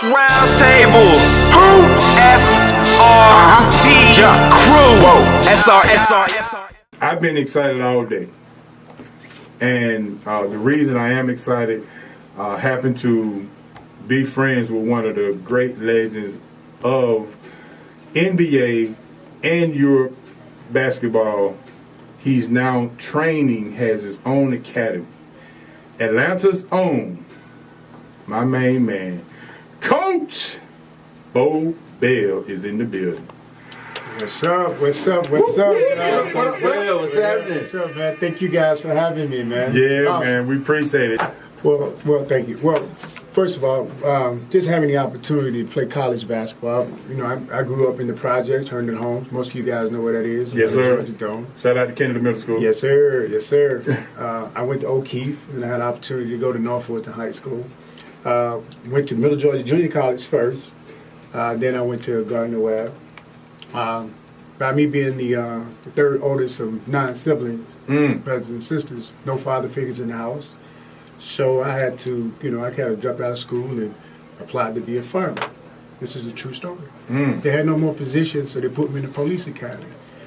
Sports Roundtable. SRT Crew. SR. I've been excited all day. And the reason I am excited, happened to be friends with one of the great legends of NBA and Europe basketball. He's now training, has his own academy. Atlanta's own, my main man, Coach Bo Bell is in the building. What's up? What's up? What's up? What's man? Thank you guys for having me, man. Yeah, awesome. man, we appreciate it. Well, thank you. Well, first of all, just having the opportunity to play college basketball. You know, I grew up in the projects, Herndon Homes. Most of you guys know where that is. Yes, sir. Georgia Dome. Shout out to Kennedy Middle School. Yes, sir. Yes, sir. I went to O'Keefe, and I had an opportunity to go to Northwood High School. Went to Middle Georgia Junior College first. Then I went to Gardner-Webb. By me being the third oldest of 9 siblings, brothers and sisters, no father figures in the house. So I had to, I kind of dropped out of school and applied to be a fireman. This is a true story. They had no more positions, so they put me in the police academy.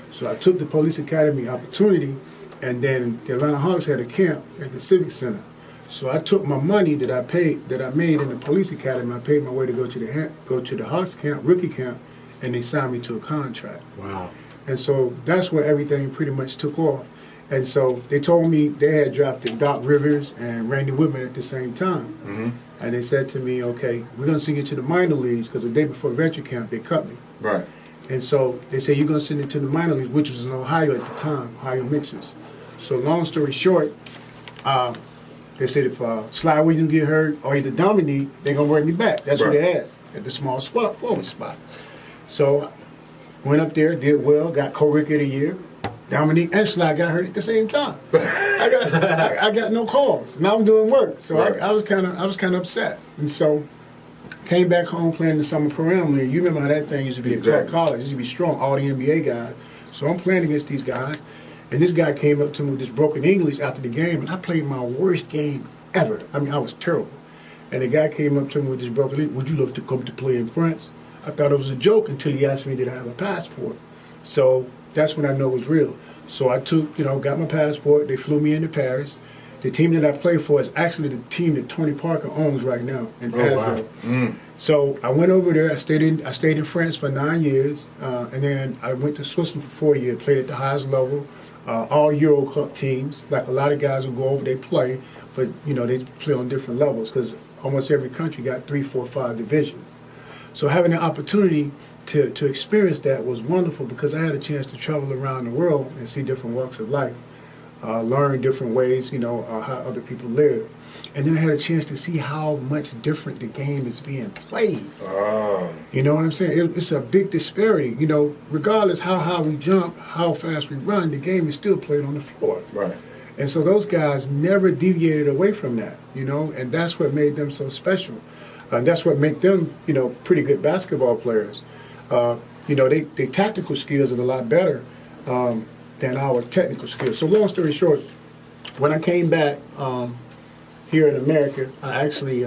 So I took the police academy opportunity, and then the Atlanta Hawks had a camp at the Civic Center. So I took my money that I made in the police academy. I paid my way to go to the Hawks camp, rookie camp, and they signed me to a contract. Wow. And so that's where everything pretty much took off. And so they told me they had drafted Doc Rivers and Randy Whitman at the same time. And they said to me, okay, we're going to send you to the minor leagues, because the day before venture camp, they cut me. Right. And so they said, you're going to send it to the minor leagues, which was in Ohio at the time, Ohio Mixers. So long story short, they said if Sly Williams get hurt or either Dominique, they're going to bring me back. That's what they had at the small spot, forward spot. So went up there, did well, got co-rookie of the year. Dominique and Sly got hurt at the same time. I got no calls. Now I'm doing work, so I was kind of upset. And so came back home playing the summer pro-am league. You remember how that thing used to be at Clark College? It used to be strong, all the NBA guys. So I'm playing against these guys, and this guy came up to me with this broken English after the game, and I played my worst game ever. I mean, I was terrible. And the guy came up to me with this broken English. Would you look to come to play in France? I thought it was a joke until he asked me did I have a passport. So that's when I know it was real. So I got my passport. They flew me into Paris. The team that I play for is actually the team that Tony Parker owns right now in Asvel. Wow. So I went over there. I stayed in France for 9 years, and then I went to Switzerland for 4 years. Played at the highest level, all Euro Cup teams. Like a lot of guys who go over, they play, but they play on different levels because almost every country got 3, 4, 5 divisions. So having the opportunity to experience that was wonderful because I had a chance to travel around the world and see different walks of life, learn different ways, how other people live. And then I had a chance to see how much different the game is being played. You know what I'm saying? It's a big disparity. Regardless how high we jump, how fast we run, the game is still played on the floor. Right. And so those guys never deviated away from that, and that's what made them so special. And that's what made them, pretty good basketball players. Their tactical skills are a lot better than our technical skills. So long story short, when I came back here in America, I actually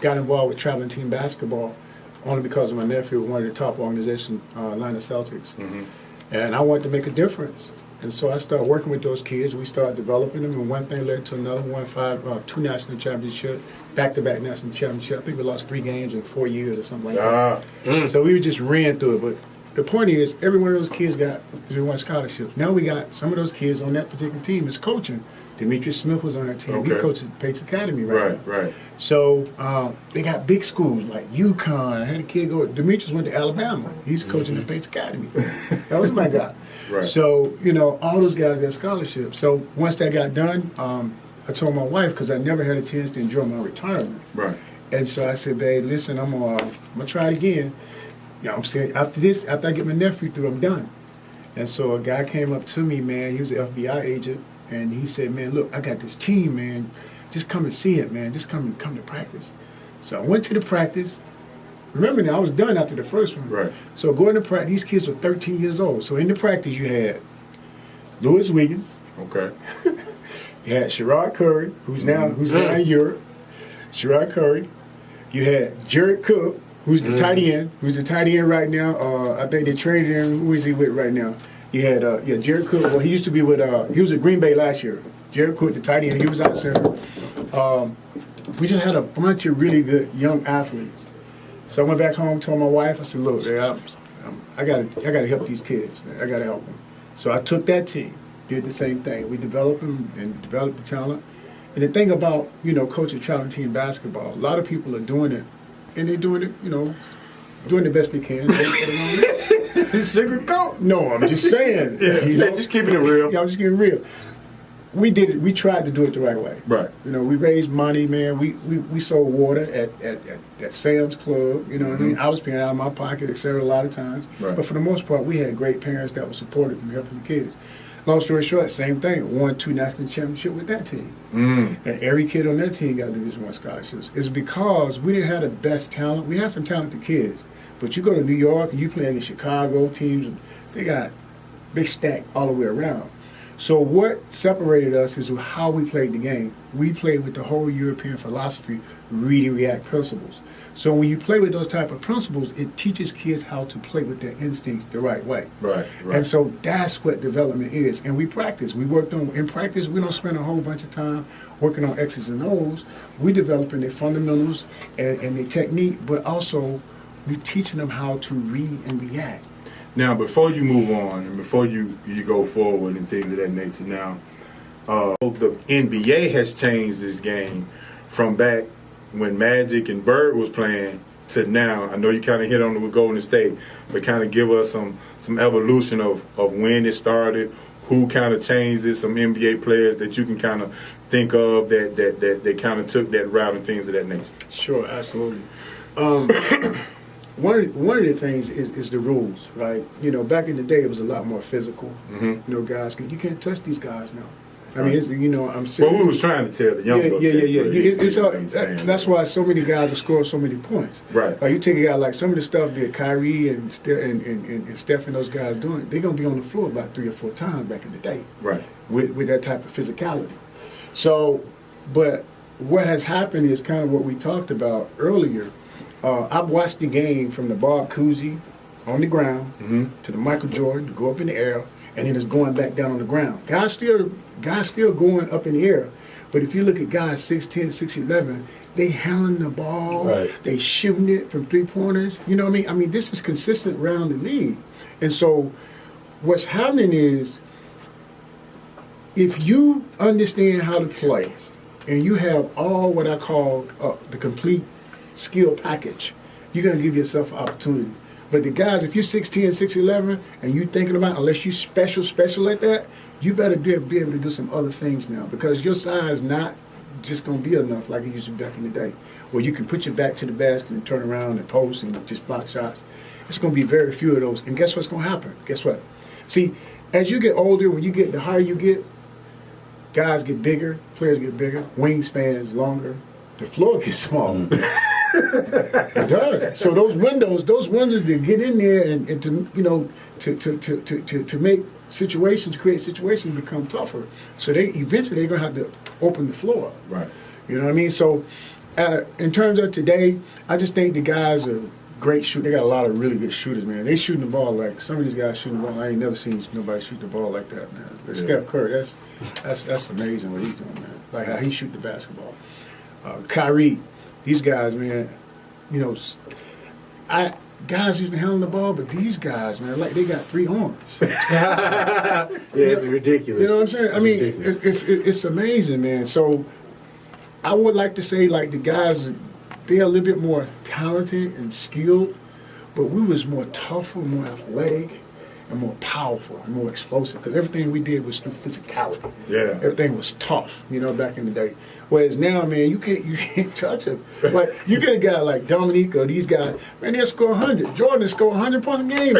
got involved with traveling team basketball only because of my nephew, one of the top organizations, Atlanta Celtics. And I wanted to make a difference. And so I started working with those kids. We started developing them, and one thing led to another. We won 2 national championships, back-to-back national championships. I think we lost 3 games in 4 years or something like that. So we just ran through it. But the point is, every one of those kids got 3-1 scholarships. Now we got some of those kids on that particular team is coaching. Demetrius Smith was on that team. He coaches at Pace Academy right now. Right. So they got big schools like UConn. I had a kid go. Demetrius went to Alabama. He's coaching at Pace Academy. That was my guy. Right. So all those guys got scholarships. So once that got done, I told my wife because I never had a chance to enjoy my retirement. Right. And so I said, babe, listen, I'm gonna try it again. I'm saying after I get my nephew through, I'm done. And so a guy came up to me, man. He was an FBI agent. And he said, man, look, I got this team, man. Just come and see it, man. Just come to practice. So I went to the practice. Remember now, I was done after the first one. Right. So going to practice, these kids were 13 years old. So in the practice, you had Louis Wiggins. Okay. You had Sherrod Curry, who's now in Europe. Sherrod Curry. You had Jared Cook, who's the tight end, right now. I think they traded him. Who is he with right now? You had Jared Cook. Well, he used to be with. He was at Green Bay last year. Jared Cook, the tight end, he was out center. We just had a bunch of really good young athletes. So I went back home, told my wife, I said, "Look, I gotta help these kids, man. I gotta help them." So I took that team, did the same thing. We developed them and developed the talent. And the thing about coaching traveling team basketball, a lot of people are doing it, and they're doing it, doing the best they can. Sugarcoat? No, I'm just saying. Just keeping it real. Yeah, I'm just keeping it real. We did it. We tried to do it the right way. Right. We raised money, man. We sold water at Sam's Club. You know what I mean? I was paying out of my pocket, etc. A lot of times. Right. But for the most part, we had great parents that were supportive and helping the kids. Long story short, same thing. Won 2 national championships with that team. And every kid on that team got Division I scholarships. It's because we didn't have the best talent. We had some talented kids. But you go to New York and you play against Chicago teams, they got big stack all the way around. So what separated us is how we played the game. We played with the whole European philosophy, read and react principles. So when you play with those type of principles, it teaches kids how to play with their instincts the right way. Right. And so that's what development is. And we practice. We worked on, in practice, we don't spend a whole bunch of time working on X's and O's. We developing their fundamentals and their technique, but also we teaching them how to read and react. Now, before you move on and before you go forward and things of that nature, now, the NBA has changed this game from back when Magic and Bird was playing to now. I know you kind of hit on it with Golden State, but kind of give us some evolution of when it started, who kind of changed it, some NBA players that you can kind of think of that they kind of took that route and things of that nature. Sure, absolutely. One of the things is the rules, right? Back in the day, it was a lot more physical. Guys, you can't touch these guys now. I mean, I'm serious. Well, we was trying to tell the young Yeah. That's why so many guys are scoring so many points. Right. Like you take a guy like some of the stuff that Kyrie and Steph and those guys doing, they're gonna be on the floor about 3 or 4 times back in the day. Right. With that type of physicality. So, but what has happened is kind of what we talked about earlier. I've watched the game from the Bob Cousy on the ground to the Michael Jordan to go up in the air, and then it's going back down on the ground. Guys still going up in the air, but if you look at guys 6'10", 6'11", they handling the ball, right. They shooting it from 3-pointers. You know what I mean? I mean, this is consistent around the league. And so what's happening is if you understand how to play and you have all what I call the complete skill package, you're going to give yourself an opportunity. But the guys, if you're 6'10", 6'11", and you're thinking about, unless you special like that, you better be able to do some other things now, because your size not just going to be enough like it used to be back in the day, where you can put your back to the basket and turn around and post and just block shots. It's going to be very few of those. And guess what's going to happen? Guess what? See, as you get older, the higher you get, guys get bigger, players get bigger, wingspans longer, the floor gets smaller. It does. So those windows to get in there and to make create situations become tougher. So eventually they're gonna have to open the floor up. Right. You know what I mean? So in terms of today, I just think the guys are great shooters. They got a lot of really good shooters, man. They shooting the ball like some of these guys shooting the ball. I ain't never seen nobody shoot the ball like that, man. But Steph Curry, that's amazing what he's doing, man. Like how he shoot the basketball. Kyrie, these guys, man. Guys used to handle the ball, but these guys, man, like they got 3 arms. Yeah, it's ridiculous. You know what I'm saying? I mean, it's amazing, man. So I would like to say, like, the guys, they're a little bit more talented and skilled, but we was more tougher, more athletic, and more powerful, and more explosive, because everything we did was through physicality. Yeah. Everything was tough, back in the day. Whereas now, man, you can't touch them. Like, you get a guy like Dominique or these guys, man, they'll score 100. Jordan will score 100 points a game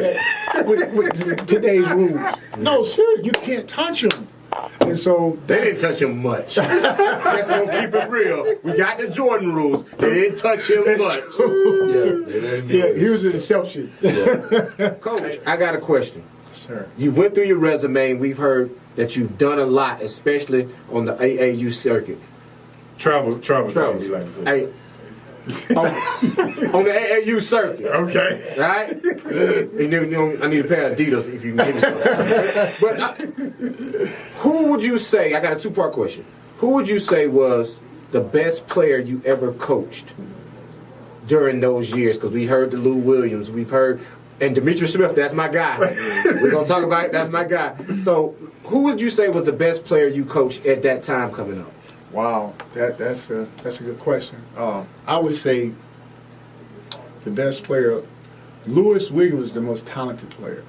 with today's rules. No, seriously, you can't touch them. And so they didn't touch him much. Just gonna keep it real. We got the Jordan rules. They didn't touch him much. Yeah, he was an exception. Yeah. Coach, I got a question. Sir. You went through your resume, and we've heard that you've done a lot, especially on the AAU circuit. Travel. Like I said. Hey, on the AAU circuit. Okay. Right? I need a pair of Adidas if you can give me some. But who would you say, I got a two-part question. Who would you say was the best player you ever coached during those years? Because we heard the Lou Williams, we've heard, and Demetrius Smith, that's my guy. We're going to talk about it, that's my guy. So who would you say was the best player you coached at that time coming up? Wow, that's a good question. I would say the best player, Lewis Williams was the most talented player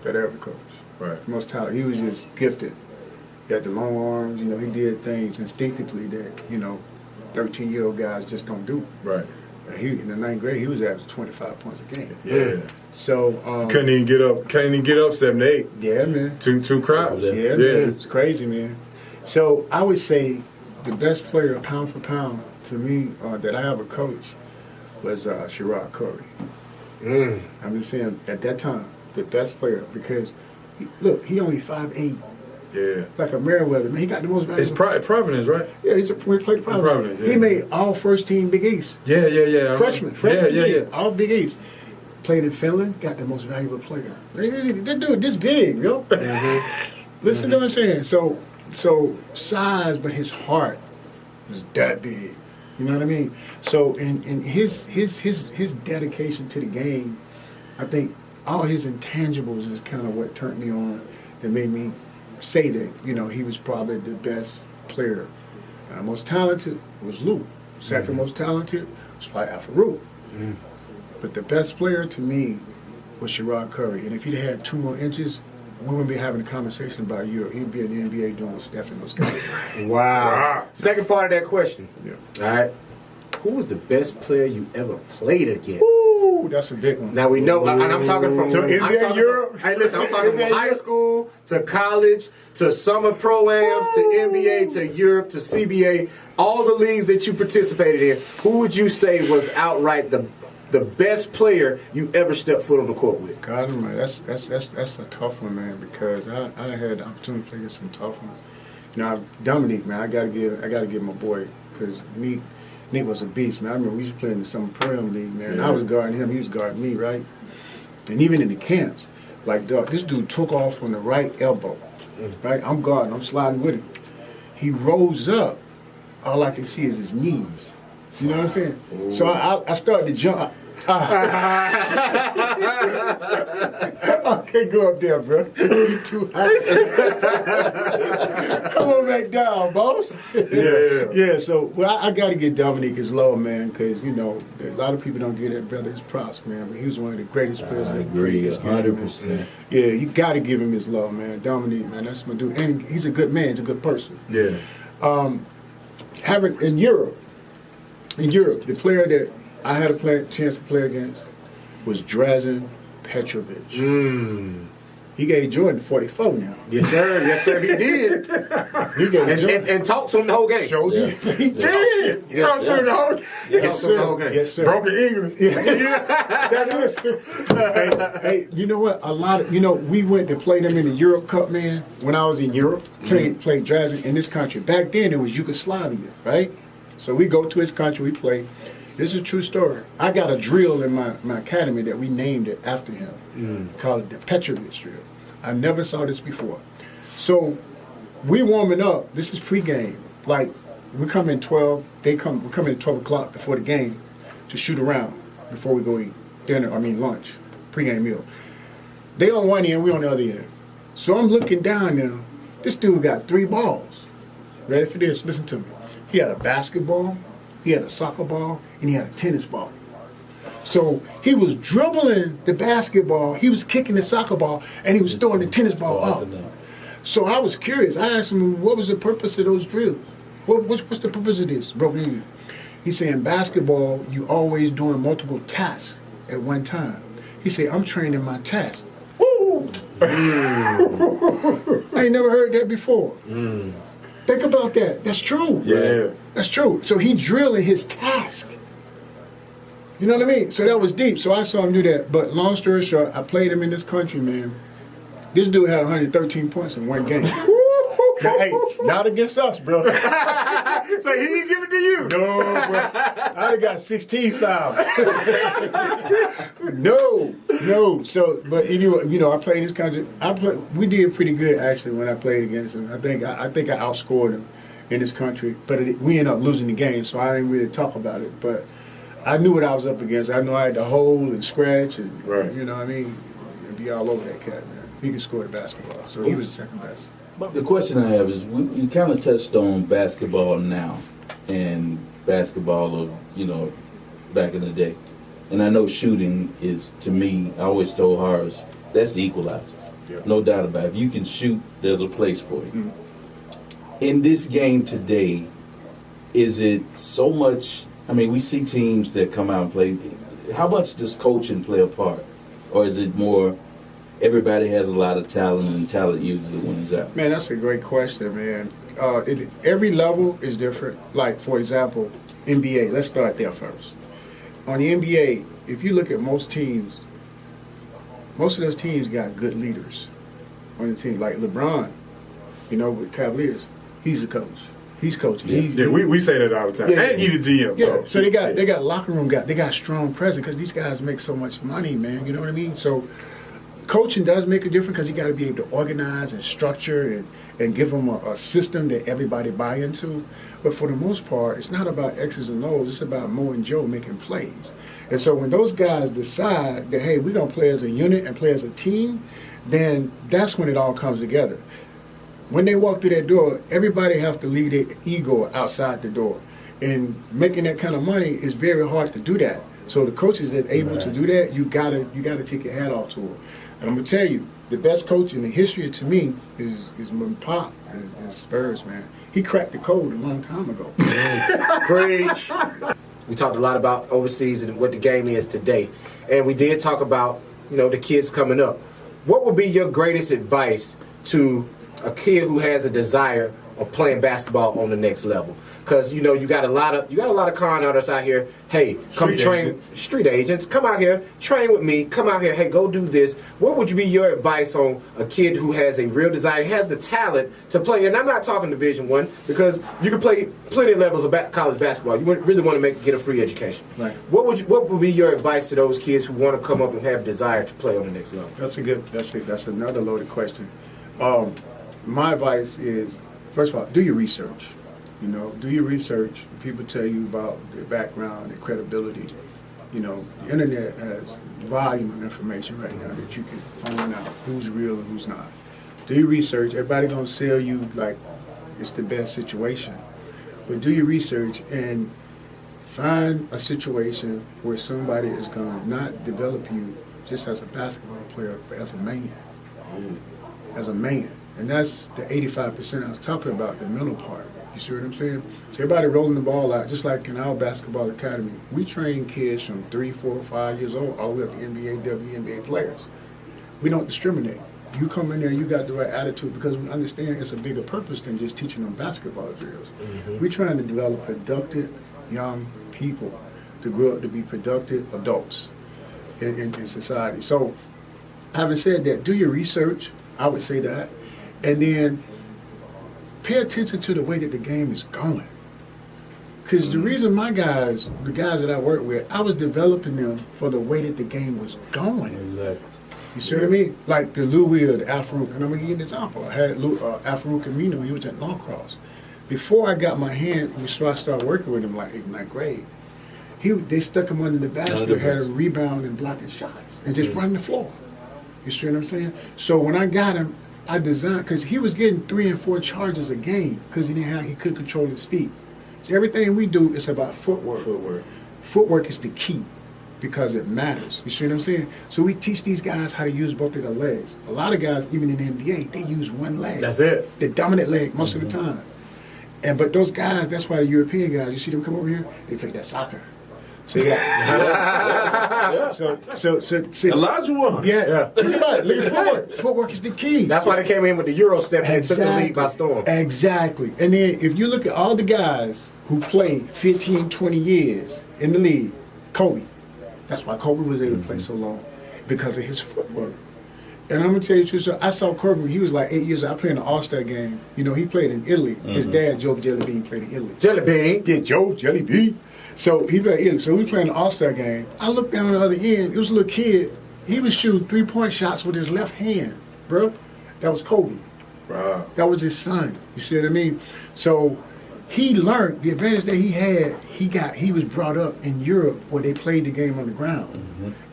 that I ever coached. Right. Most talented. He was just gifted. He had the long arms. He did things instinctively that 13-year-old guys just don't do. Right. In the 9th grade, he was averaging 25 points a game. Yeah. So couldn't even get up 7 to 8. Yeah, man. Two crowds. Yeah, man. It's crazy, man. So I would say the best player, pound for pound, to me, that I ever coached was Sherrod Curry. I'm just saying, at that time, the best player, because, he only 5'8". Yeah. Like a Meriwether, man. He got the most valuable. It's Providence, right? Yeah, he played Providence. Yeah. He made all first team Big East. Yeah. Freshman Yeah. team, all Big East. Played in Finland, got the most valuable player. This dude, this big, yo. Listen to what I'm saying. So size, but his heart was that big. You know what I mean? So in his dedication to the game, I think all his intangibles is kind of what turned me on, that made me say that he was probably the best player. Most talented was Lou. Second most talented was probably Alfarouk. But the best player to me was Sherrod Curry. And if he'd had 2 more inches, we wouldn't be having a conversation about Europe. He'd be in the NBA doing what Steph and those guys. Wow. Second part of that question. Yeah. All right. Who was the best player you ever played against? Ooh, that's a big one. Now we know, and I'm talking from NBA Europe. Hey, listen, I'm talking from high school to college to summer pro-ams to NBA to Europe to CBA, all the leagues that you participated in. Who would you say was outright the best player you ever stepped foot on the court with? God, man, that's a tough one, man, because I had the opportunity to play against some tough ones. Dominique, man, I gotta give my boy, because Nick was a beast, man. I remember we used to play in the summer pro-am league, man. Yeah. I was guarding him, he was guarding me, right? And even in the camps, like, this dude took off on the right elbow, right? I'm guarding, I'm sliding with him. He rose up, all I can see is his knees. You know what I'm saying? Ooh. So I started to jump. I can't go up there, bro. You're too high. Come on back down, boss. Yeah. So, I got to give Dominique his love, man, because a lot of people don't give that brother his props, man. But he was one of the greatest players. I agree, 100%. Yeah, you got to give him his love, man. Dominique, man, that's my dude, and he's a good man. He's a good person. Yeah. Having in Europe, the player that I had a chance to play against was Drazen Petrovic. He gave Jordan 44 now. Yes, sir, he did. He gave and talked to him the whole game. Showed him. He did. Talked to him the whole game. Yes, sir. Yes, sir. Broken English. That's it. Hey, you know what? A lot of, we went to play them in the Europe Cup, man. When I was in Europe, played Drazen in this country. Back then, it was Yugoslavia, right? So we go to his country, we play. This is a true story. I got a drill in my academy that we named it after him. Called it the Petrovic drill. I never saw this before. So we warming up. This is pregame. Like, we come in 12. We come in at 12 o'clock before the game to shoot around before we go eat lunch, pregame meal. They on one end, we on the other end. So I'm looking down now. This dude got 3 balls. Ready for this? Listen to me. He had a basketball, he had a soccer ball, and he had a tennis ball. So he was dribbling the basketball, he was kicking the soccer ball, and he was throwing the tennis ball up. So I was curious. I asked him, what was the purpose of those drills? What's the purpose of this? He said, in basketball, you always doing multiple tasks at one time. He said, I'm training my task. Woo! I ain't never heard that before. Think about that. That's true. Yeah. That's true. So he drilling his task. You know what I mean? So that was deep. So I saw him do that. But long story short, I played him in this country, man. This dude had 113 points in one game. Now, hey, not against us, bro. So he didn't give it to you. No, bro. I got 16 fouls. No. So, but I played in this country. We did pretty good actually when I played against him. I think I outscored him in this country, but we ended up losing the game, so I didn't really talk about it. But I knew what I was up against. I knew I had to hold and scratch, and you know what I mean, and be all over that cat, man. He could score the basketball, so he was the second best. The question I have is, you kind of touched on basketball now and basketball of, back in the day. And I know shooting is, to me, I always told Horace, that's the equalizer. Yeah. No doubt about it. If you can shoot, there's a place for you. Mm-hmm. In this game today, is it so much, we see teams that come out and play. How much does coaching play a part? Or is it more everybody has a lot of talent and talent usually wins out? Man, that's a great question, man. Every level is different. Like, for example, NBA. Let's start there first. On the NBA, if you look at most teams, most of those teams got good leaders on the team. Like LeBron, with Cavaliers, he's a coach. He's coaching. We say that all the time. And he's the GM. Yeah, so they got locker room guys. They got strong presence because these guys make so much money, man. You know what I mean? So coaching does make a difference because you got to be able to organize and structure and give them a system that everybody buy into. But for the most part, it's not about X's and O's. It's about Mo and Joe making plays. And so when those guys decide that, hey, we're going to play as a unit and play as a team, then that's when it all comes together. When they walk through that door, everybody has to leave their ego outside the door. And making that kind of money is very hard to do that. So the coaches that are able to do that, you gotta take your hat off to them. And I'm gonna tell you, the best coach in the history to me is my pop and Spurs, man. He cracked the code a long time ago. Preach. We talked a lot about overseas and what the game is today. And we did talk about, the kids coming up. What would be your greatest advice to a kid who has a desire of playing basketball on the next level? Because you got a lot of con artists out here. Hey, come train, street agents. Come out here, train with me. Come out here. Hey, go do this. What would be your advice on a kid who has a real desire, has the talent to play? And I'm not talking Division I, because you can play plenty of levels of college basketball. You really want to get a free education. Right. What would be your advice to those kids who want to come up and have desire to play on the next level? That's another loaded question. My advice is, first of all, do your research. Do your research. People tell you about their background, their credibility. The internet has volume of information right now that you can find out who's real and who's not. Do your research. Everybody gonna sell you like it's the best situation, but do your research and find a situation where somebody is gonna not develop you just as a basketball player, but as a man. As a man. And that's the 85% I was talking about, the mental part. You see what I'm saying? So everybody rolling the ball out, just like in our basketball academy. We train kids from 3, 4, 5 years old all the way up to NBA, WNBA players. We don't discriminate. You come in there, you got the right attitude because we understand it's a bigger purpose than just teaching them basketball drills. Mm-hmm. We're trying to develop productive young people to grow up to be productive adults in society. So having said that, do your research. I would say that. And then pay attention to the way that the game is going. Because the reason the guys that I work with, I was developing them for the way that the game was going. Exactly. You see what I mean? Like the Louis or the Afro, and I'm going to give you an example. I had Afro Camino, he was at Norcross. Before I got my hand, before I started working with him like 8th, 9th grade, they stuck him under the basket, had a rebound and blocking shots, and just running the floor. You see what I'm saying? So when I got him, I designed, because he was getting 3 and 4 charges a game because he couldn't control his feet. So everything we do is about footwork. Footwork is the key because it matters. You see what I'm saying? So we teach these guys how to use both of their legs. A lot of guys, even in the NBA, they use one leg. That's it. The dominant leg most of the time. But those guys, that's why the European guys, you see them come over here, they play that soccer. So a large one. Yeah. Think about it. Look at footwork. Footwork is the key. That's why they came in with the Euro step and took the league by storm. Exactly. And then if you look at all the guys who played 15, 20 years in the league, Kobe. That's why Kobe was able to play so long, because of his footwork. And I'm gonna tell you the truth. So I saw Kobe when he was like 8 years old. I played in an All-Star game. You know, he played in Italy. His dad, Joe Jelly Bean, played in Italy. Jelly Bean. Yeah, Joe Jelly Bean. So he played in Italy. So we playing an All-Star game. I looked down on the other end. It was a little kid. He was shooting 3-point shots with his left hand, bro. That was Kobe. Wow. That was his son. You see what I mean? So he learned the advantage that he had. He was brought up in Europe where they played the game on the ground,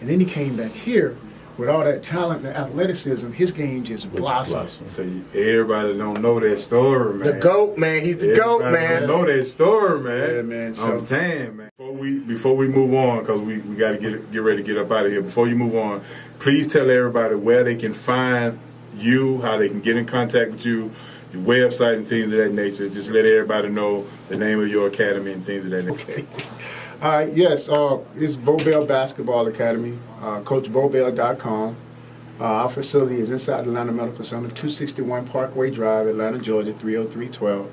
and then he came back here with all that talent and athleticism. His game just blossomed. So everybody don't know that story, man. The GOAT, man. He's the GOAT, man. Don't know that story, man. Yeah, man. So, I'm saying, man. Before we move on, because we got to get ready to get up out of here. Before you move on, please tell everybody where they can find you, how they can get in contact with you, your website and things of that nature. Just let everybody know the name of your academy and things of that nature. okay. All right. Yes. It's Bobell Basketball Academy. CoachBobell.com. Our facility is inside the Atlanta Medical Center, 261 Parkway Drive, Atlanta, Georgia, 30312.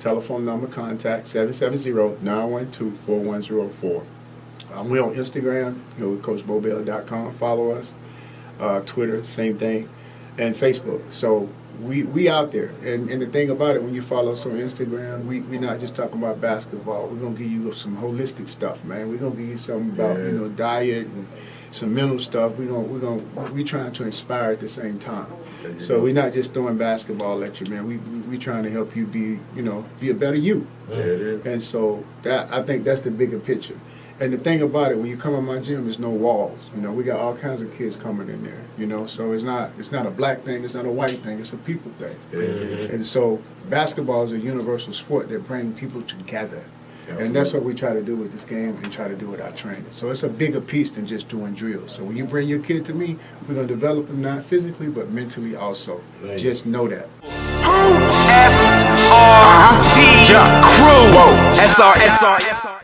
Telephone number contact 770-912-4104. We're on Instagram, CoachBobell.com. Follow us. Twitter, same thing, and Facebook. So we out there. And the thing about it, when you follow us on Instagram, we're not just talking about basketball. We're gonna give you some holistic stuff, man. We're gonna give you something about diet and some mental stuff. We're trying to inspire at the same time. So we're not just throwing basketball at you, man. We trying to help you be a better you. Yeah, it is. And so I think that's the bigger picture. And the thing about it, when you come in my gym, there's no walls. We got all kinds of kids coming in there. So it's not a black thing, it's not a white thing, it's a people thing. Yeah. And so basketball is a universal sport that brings people together. And that's what we try to do with this game and try to do with our training. So it's a bigger piece than just doing drills. So when you bring your kid to me, we're going to develop them not physically, but mentally also. Just know that. SRT Crew. SR.